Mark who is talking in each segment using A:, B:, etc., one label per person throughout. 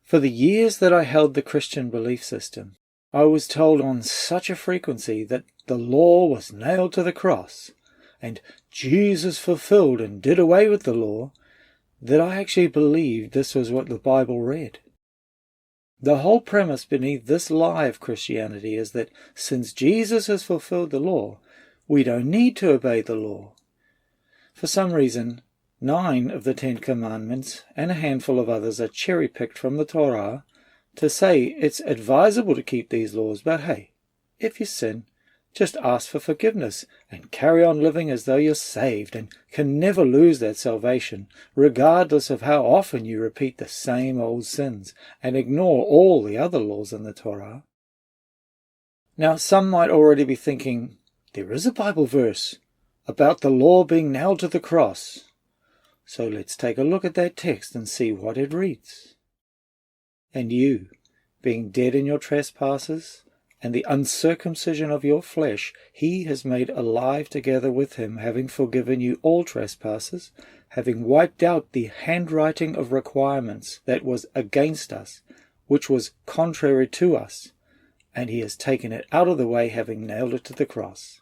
A: For the years that I held the Christian belief system, I was told on such a frequency that the law was nailed to the cross, and Jesus fulfilled and did away with the law, that I actually believed this was what the Bible read. The whole premise beneath this lie of Christianity is that since Jesus has fulfilled the law, we don't need to obey the law. For some reason, 9 of the 10 commandments and a handful of others are cherry-picked from the Torah to say it's advisable to keep these laws, but hey, if you sin, just ask for forgiveness and carry on living as though you're saved and can never lose that salvation, regardless of how often you repeat the same old sins and ignore all the other laws in the Torah. Now, some might already be thinking, there is a Bible verse about the law being nailed to the cross. So let's take a look at that text and see what it reads. And you, being dead in your trespasses, and the uncircumcision of your flesh, he has made alive together with him, having forgiven you all trespasses, having wiped out the handwriting of requirements that was against us, which was contrary to us, and he has taken it out of the way, having nailed it to the cross.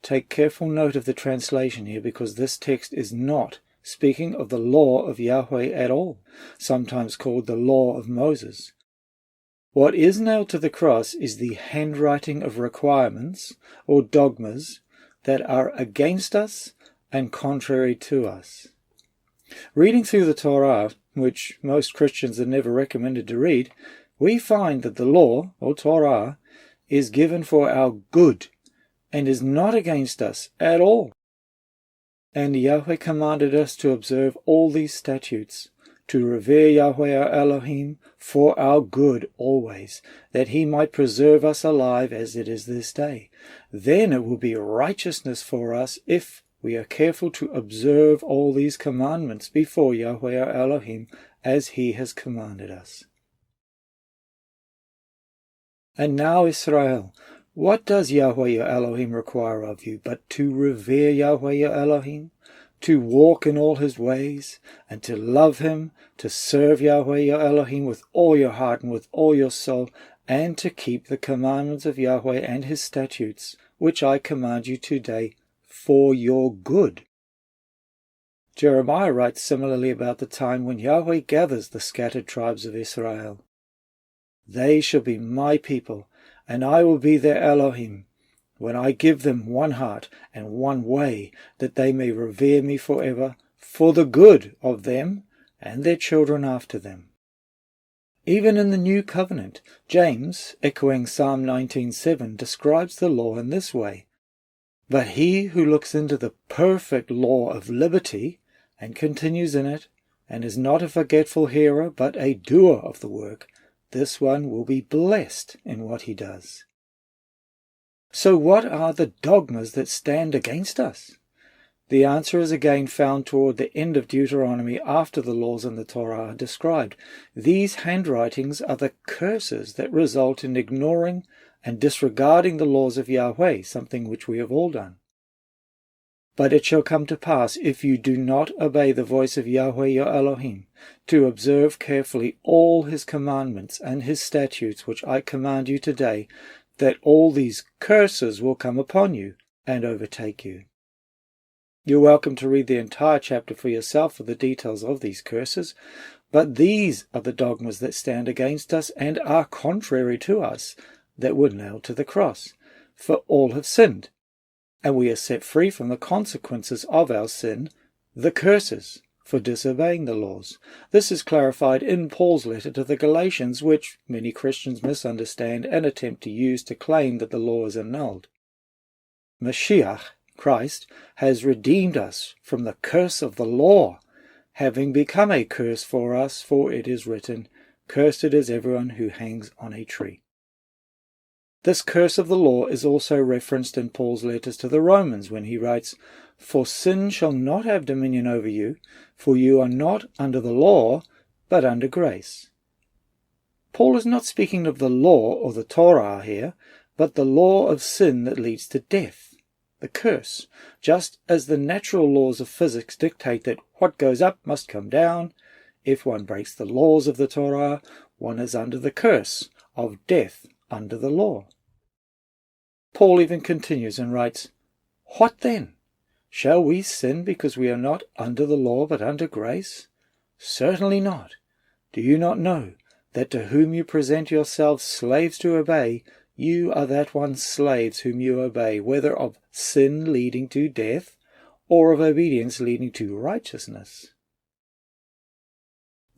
A: Take careful note of the translation here, because this text is not speaking of the law of Yahweh at all, sometimes called the law of Moses. What is nailed to the cross is the handwriting of requirements or dogmas that are against us and contrary to us. Reading through the Torah, which most Christians are never recommended to read, we find that the law, or Torah, is given for our good and is not against us at all. And Yahweh commanded us to observe all these statutes, to revere Yahweh our Elohim for our good always, that he might preserve us alive as it is this day. Then it will be righteousness for us if we are careful to observe all these commandments before Yahweh our Elohim as he has commanded us. And now, Israel, what does Yahweh your Elohim require of you but to revere Yahweh your Elohim, to walk in all his ways, and to love him, to serve Yahweh your Elohim with all your heart and with all your soul, and to keep the commandments of Yahweh and his statutes, which I command you today for your good. Jeremiah writes similarly about the time when Yahweh gathers the scattered tribes of Israel. They shall be my people, and I will be their Elohim, when I give them one heart and one way, that they may revere me forever, for the good of them and their children after them. Even in the New Covenant, James, echoing Psalm 19:7, describes the law in this way: But he who looks into the perfect law of liberty, and continues in it, and is not a forgetful hearer, but a doer of the work, this one will be blessed in what he does. So what are the dogmas that stand against us? The answer is again found toward the end of Deuteronomy after the laws in the Torah are described. These handwritings are the curses that result in ignoring and disregarding the laws of Yahweh, something which we have all done. But it shall come to pass, if you do not obey the voice of Yahweh your Elohim, to observe carefully all his commandments and his statutes which I command you today, that all these curses will come upon you and overtake you. You're welcome to read the entire chapter for yourself for the details of these curses, but these are the dogmas that stand against us and are contrary to us, that were nailed to the cross. For all have sinned, and we are set free from the consequences of our sin, the curses, for disobeying the laws. This is clarified in Paul's letter to the Galatians, which many Christians misunderstand and attempt to use to claim that the law is annulled. Mashiach, Christ, has redeemed us from the curse of the law, having become a curse for us, for it is written, Cursed is everyone who hangs on a tree. This curse of the law is also referenced in Paul's letters to the Romans when he writes, For sin shall not have dominion over you, for you are not under the law, but under grace. Paul is not speaking of the law or the Torah here, but the law of sin that leads to death, the curse, just as the natural laws of physics dictate that what goes up must come down. If one breaks the laws of the Torah, one is under the curse of death under the law. Paul even continues and writes, "What then? Shall we sin because we are not under the law but under grace? Certainly not. Do you not know that to whom you present yourselves slaves to obey, you are that one's slaves whom you obey, whether of sin leading to death or of obedience leading to righteousness?"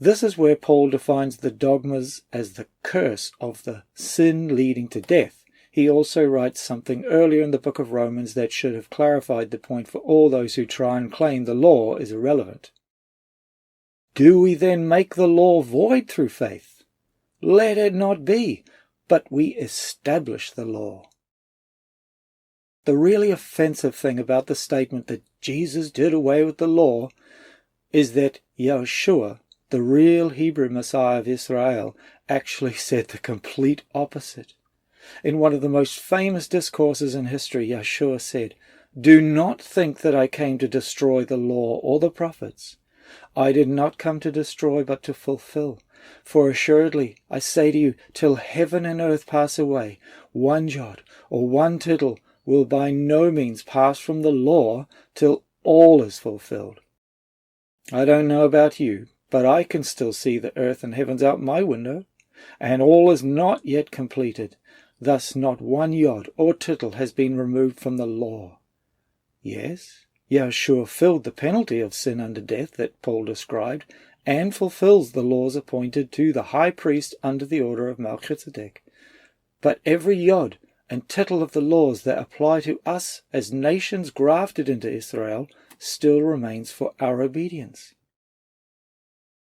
A: This is where Paul defines the dogmas as the curse of the sin leading to death. He also writes something earlier in the book of Romans that should have clarified the point for all those who try and claim the law is irrelevant. Do we then make the law void through faith? Let it not be, but we establish the law. The really offensive thing about the statement that Jesus did away with the law is that Yeshua, the real Hebrew Messiah of Israel, actually said the complete opposite. In one of the most famous discourses in history, Yeshua said, "Do not think that I came to destroy the law or the prophets. I did not come to destroy but to fulfill. For assuredly I say to you, till heaven and earth pass away, one jot or one tittle will by no means pass from the law till all is fulfilled." I don't know about you, but I can still see the earth and heavens out my window, and all is not yet completed. Thus not one yod or tittle has been removed from the law. Yes, Yeshua filled the penalty of sin under death that Paul described, and fulfills the laws appointed to the high priest under the order of Melchizedek. But every yod and tittle of the laws that apply to us as nations grafted into Israel still remains for our obedience.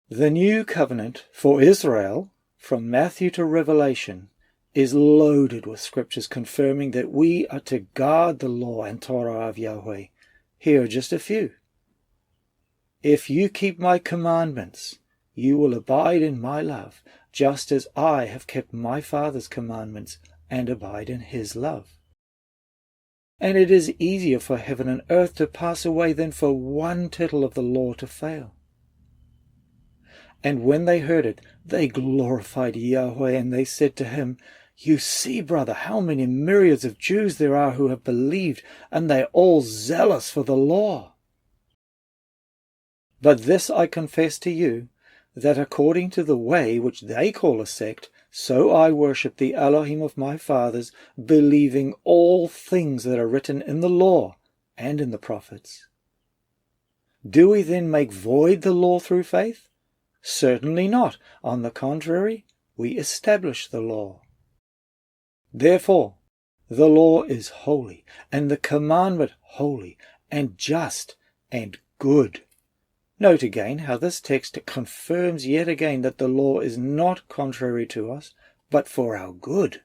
A: The new covenant for Israel, from Matthew to Revelation, is loaded with scriptures confirming that we are to guard the law and Torah of Yahweh. Here are just a few. "If you keep my commandments, you will abide in my love, just as I have kept my Father's commandments and abide in his love." And it is easier for heaven and earth to pass away than for one tittle of the law to fail. And when they heard it, they glorified Yahweh, and they said to him, "You see, brother, how many myriads of Jews there are who have believed, and they are all zealous for the law. But this I confess to you, that according to the way which they call a sect, so I worship the Elohim of my fathers, believing all things that are written in the law and in the prophets." Do we then make void the law through faith? Certainly not. On the contrary, we establish the law. Therefore, the law is holy, and the commandment holy, and just, and good. Note again how this text confirms yet again that the law is not contrary to us, but for our good.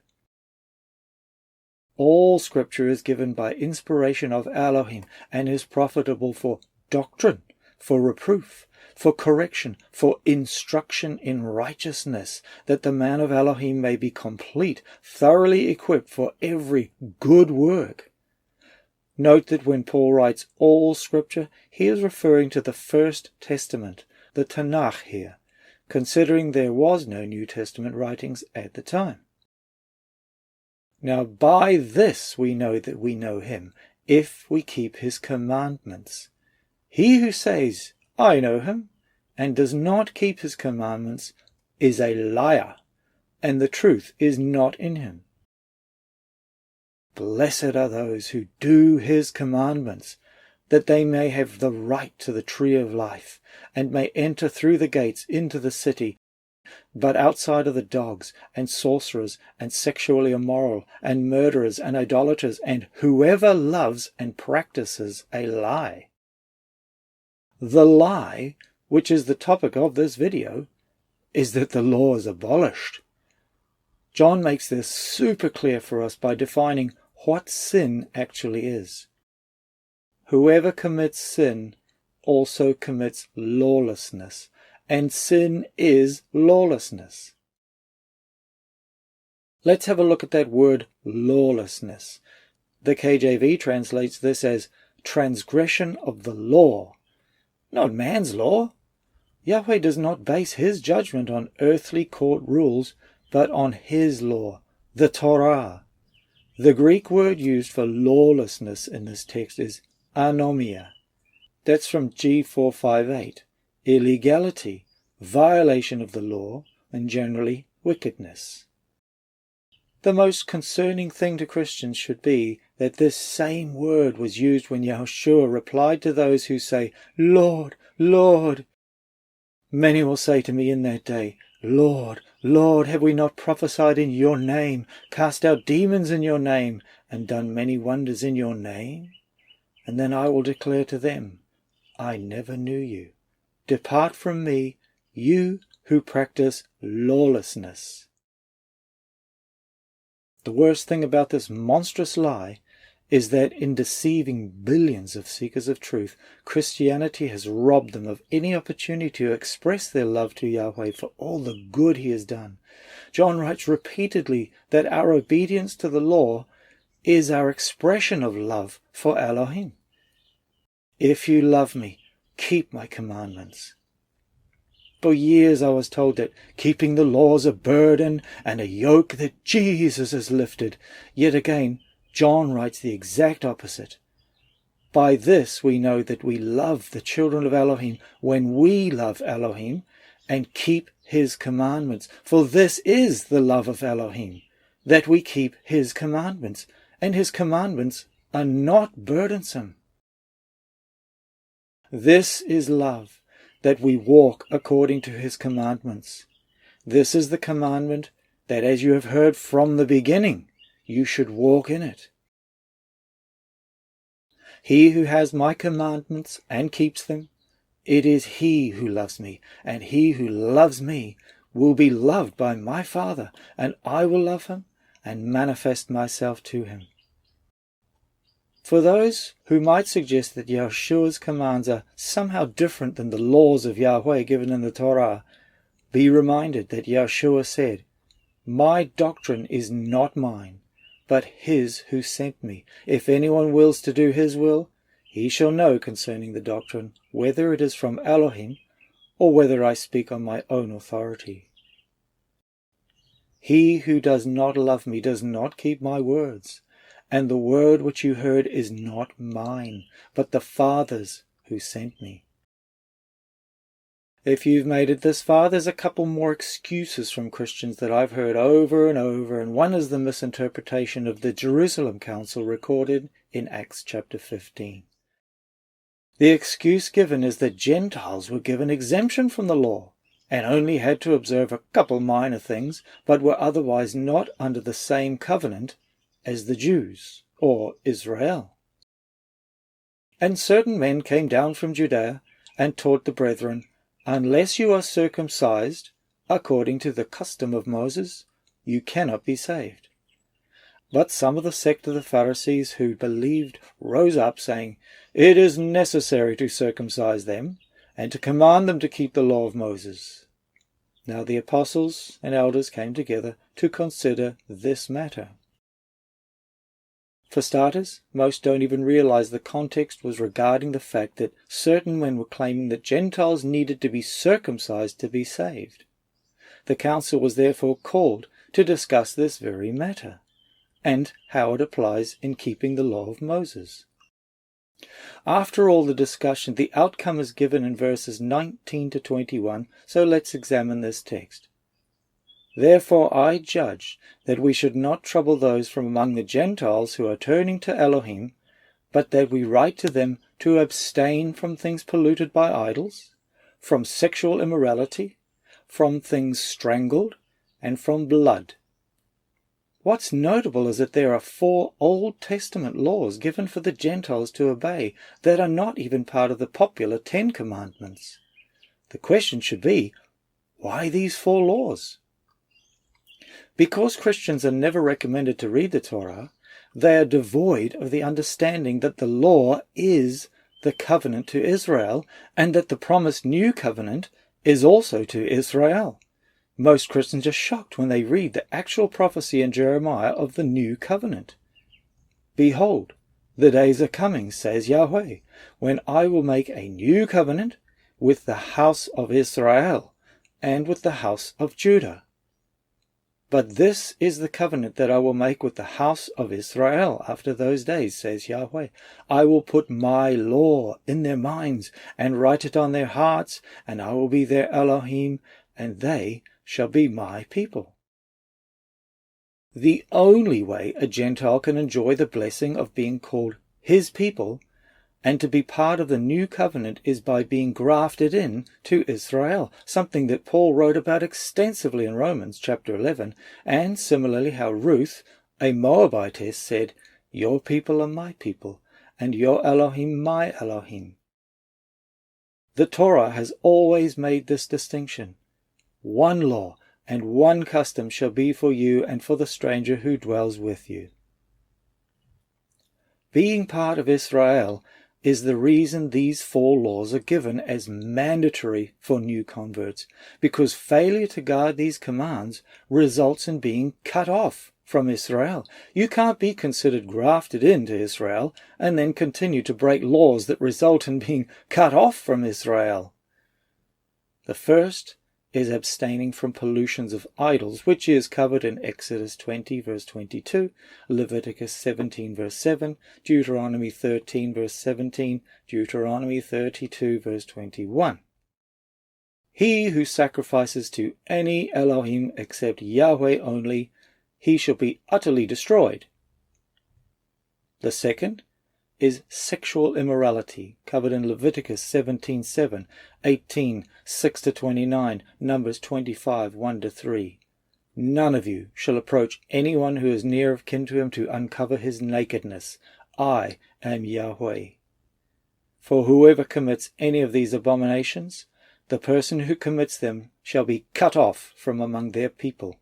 A: All Scripture is given by inspiration of Elohim, and is profitable for doctrine, for reproof, for correction, for instruction in righteousness, that the man of Elohim may be complete, thoroughly equipped for every good work. Note that when Paul writes all Scripture, he is referring to the First Testament, the Tanakh here, considering there was no New Testament writings at the time. Now by this we know that we know him, if we keep his commandments. He who says, "I know him," and does not keep his commandments, is a liar, and the truth is not in him. Blessed are those who do his commandments, that they may have the right to the tree of life, and may enter through the gates into the city. But outside are the dogs, and sorcerers, and sexually immoral, and murderers, and idolaters, and whoever loves and practices a lie. The lie, which is the topic of this video, is that the law is abolished. John makes this super clear for us by defining what sin actually is. Whoever commits sin also commits lawlessness, and sin is lawlessness. Let's have a look at that word lawlessness. The KJV translates this as transgression of the law. Not man's law. Yahweh does not base his judgment on earthly court rules, but on his law, the Torah. The Greek word used for lawlessness in this text is anomia. That's from G458, illegality, violation of the law, and generally wickedness. The most concerning thing to Christians should be that this same word was used when Yahushua replied to those who say, "Lord, Lord." Many will say to me in that day, "Lord, Lord, have we not prophesied in your name, cast out demons in your name, and done many wonders in your name?" And then I will declare to them, "I never knew you. Depart from me, you who practice lawlessness." The worst thing about this monstrous lie is that in deceiving billions of seekers of truth, Christianity has robbed them of any opportunity to express their love to Yahweh for all the good he has done. John writes repeatedly that our obedience to the law is our expression of love for Elohim. "If you love me, keep my commandments." For years I was told that keeping the law is a burden and a yoke that Jesus has lifted. Yet again, John writes the exact opposite. By this we know that we love the children of Elohim when we love Elohim and keep his commandments. For this is the love of Elohim, that we keep his commandments, and his commandments are not burdensome. This is love, that we walk according to his commandments. This is the commandment that, as you have heard from the beginning, you should walk in it. He who has my commandments and keeps them, it is he who loves me, and he who loves me will be loved by my Father, and I will love him and manifest myself to him. For those who might suggest that Yahshua's commands are somehow different than the laws of Yahweh given in the Torah, be reminded that Yahshua said, "My doctrine is not mine, but his who sent me. If anyone wills to do his will, he shall know concerning the doctrine, whether it is from Elohim, or whether I speak on my own authority." He who does not love me does not keep my words, and the word which you heard is not mine, but the Father's who sent me. If you've made it this far, there's a couple more excuses from Christians that I've heard over and over, and one is the misinterpretation of the Jerusalem Council recorded in Acts chapter 15. The excuse given is that Gentiles were given exemption from the law, and only had to observe a couple minor things, but were otherwise not under the same covenant as the Jews, or Israel. And certain men came down from Judea and taught the brethren, "Unless you are circumcised, according to the custom of Moses, you cannot be saved." But some of the sect of the Pharisees who believed rose up, saying, "It is necessary to circumcise them, and to command them to keep the law of Moses." Now the apostles and elders came together to consider this matter. For starters, most don't even realize the context was regarding the fact that certain men were claiming that Gentiles needed to be circumcised to be saved. The council was therefore called to discuss this very matter, and how it applies in keeping the law of Moses. After all the discussion, the outcome is given in verses 19 to 21, so let's examine this text. "Therefore I judge that we should not trouble those from among the Gentiles who are turning to Elohim, but that we write to them to abstain from things polluted by idols, from sexual immorality, from things strangled, and from blood." What's notable is that there are 4 Old Testament laws given for the Gentiles to obey that are not even part of the popular 10 Commandments. The question should be, why these 4 laws? Because Christians are never recommended to read the Torah, they are devoid of the understanding that the law is the covenant to Israel, and that the promised new covenant is also to Israel. Most Christians are shocked when they read the actual prophecy in Jeremiah of the new covenant. "Behold, the days are coming, says Yahweh, when I will make a new covenant with the house of Israel and with the house of Judah. But this is the covenant that I will make with the house of Israel after those days, says Yahweh. I will put my law in their minds and write it on their hearts, and I will be their Elohim, and they shall be my people. The only way a Gentile can enjoy the blessing of being called his people and to be part of the new covenant is by being grafted in to Israel, something that Paul wrote about extensively in Romans chapter 11, and similarly how Ruth, a Moabitess, said, "Your people are my people, and your Elohim my Elohim." The Torah has always made this distinction. One law and one custom shall be for you and for the stranger who dwells with you. Being part of Israel is the reason these 4 laws are given as mandatory for new converts, because failure to guard these commands results in being cut off from Israel. You can't be considered grafted into Israel and then continue to break laws that result in being cut off from Israel. The first is abstaining from pollutions of idols, which is covered in Exodus 20 verse 22, Leviticus 17 verse 7, Deuteronomy 13 verse 17, Deuteronomy 32 verse 21. He who sacrifices to any Elohim except Yahweh only, he shall be utterly destroyed. The second is sexual immorality, covered in Leviticus 17:7, 18, 6-29, Numbers 25, 1-3. None of you shall approach anyone who is near of kin to him to uncover his nakedness. I am Yahweh. For whoever commits any of these abominations, the person who commits them shall be cut off from among their people.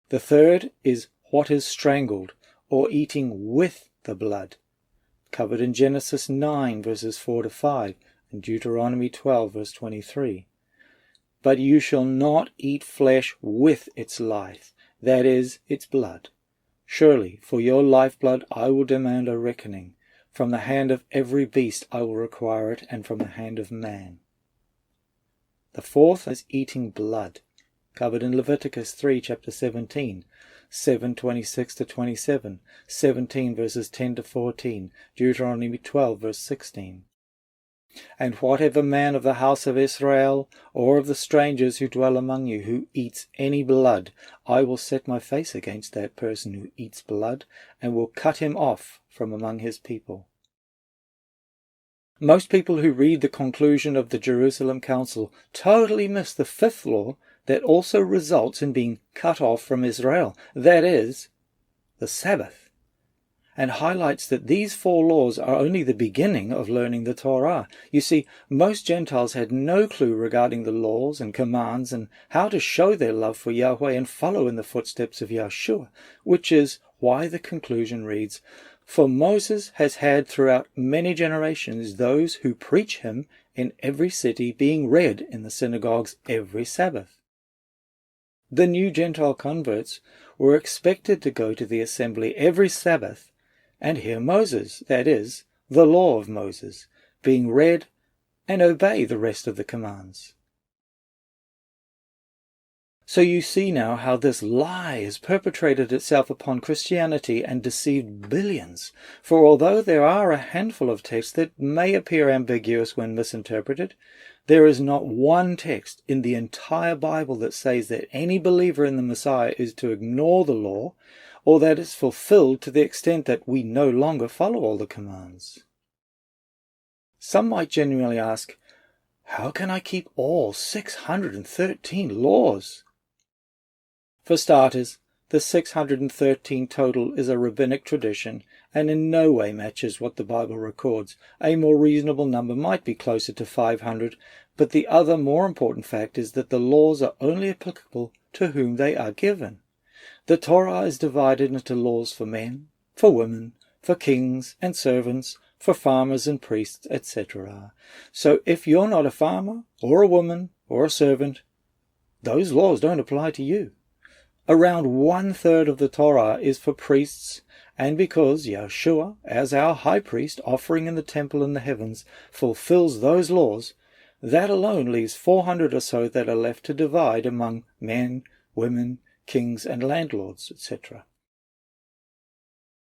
A: The third is what is strangled, or eating with the blood, covered in Genesis 9 verses 4-5 and Deuteronomy 12 verse 23. But you shall not eat flesh with its life, that is, its blood. Surely for your lifeblood I will demand a reckoning. From the hand of every beast I will require it, and from the hand of man. The fourth is eating blood, covered in Leviticus 3 chapter 17, 7:26-27, 17 verses 10-14, Deuteronomy 12 verse 16. And whatever man of the house of Israel, or of the strangers who dwell among you, who eats any blood, I will set my face against that person who eats blood, and will cut him off from among his people. Most people who read the conclusion of the Jerusalem Council totally miss the 5th law that also results in being cut off from Israel, that is, the Sabbath, and highlights that these 4 laws are only the beginning of learning the Torah. You see, most Gentiles had no clue regarding the laws and commands and how to show their love for Yahweh and follow in the footsteps of Yahshua, which is why the conclusion reads, "For Moses has had throughout many generations those who preach him in every city, being read in the synagogues every Sabbath." The new Gentile converts were expected to go to the assembly every Sabbath and hear Moses, that is, the law of Moses, being read, and obey the rest of the commands. So you see now how this lie has perpetrated itself upon Christianity and deceived billions. For although there are a handful of texts that may appear ambiguous when misinterpreted, there is not one text in the entire Bible that says that any believer in the Messiah is to ignore the law, or that it's fulfilled to the extent that we no longer follow all the commands. Some might genuinely ask, how can I keep all 613 laws? For starters, the 613 total is a rabbinic tradition and in no way matches what the Bible records. A more reasonable number might be closer to 500, but the other more important fact is that the laws are only applicable to whom they are given. The Torah is divided into laws for men, for women, for kings and servants, for farmers and priests, etc. So if you're not a farmer, or a woman, or a servant, those laws don't apply to you. Around 1/3 of the Torah is for priests, and because Yeshua, as our high priest offering in the temple in the heavens, fulfills those laws, that alone leaves 400 or so that are left to divide among men, women, kings, and landlords, etc.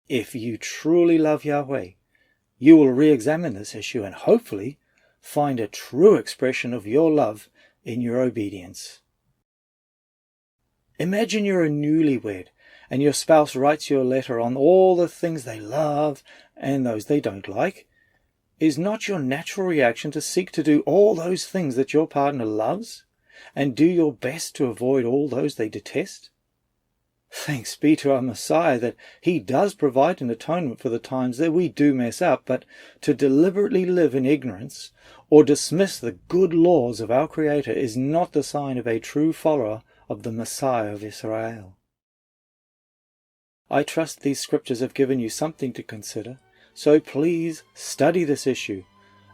A: If you truly love Yahweh, you will re-examine this issue and hopefully find a true expression of your love in your obedience. Imagine you're a newlywed and your spouse writes you a letter on all the things they love and those they don't like. Is not your natural reaction to seek to do all those things that your partner loves and do your best to avoid all those they detest? Thanks be to our Messiah that he does provide an atonement for the times that we do mess up, but to deliberately live in ignorance or dismiss the good laws of our Creator is not the sign of a true follower of the Messiah of Israel. I trust these scriptures have given you something to consider, so please study this issue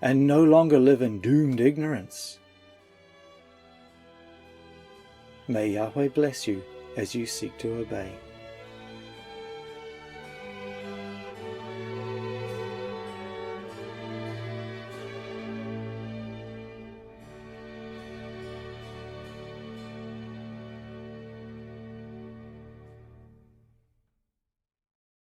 A: and no longer live in doomed ignorance. May Yahweh bless you as you seek to obey.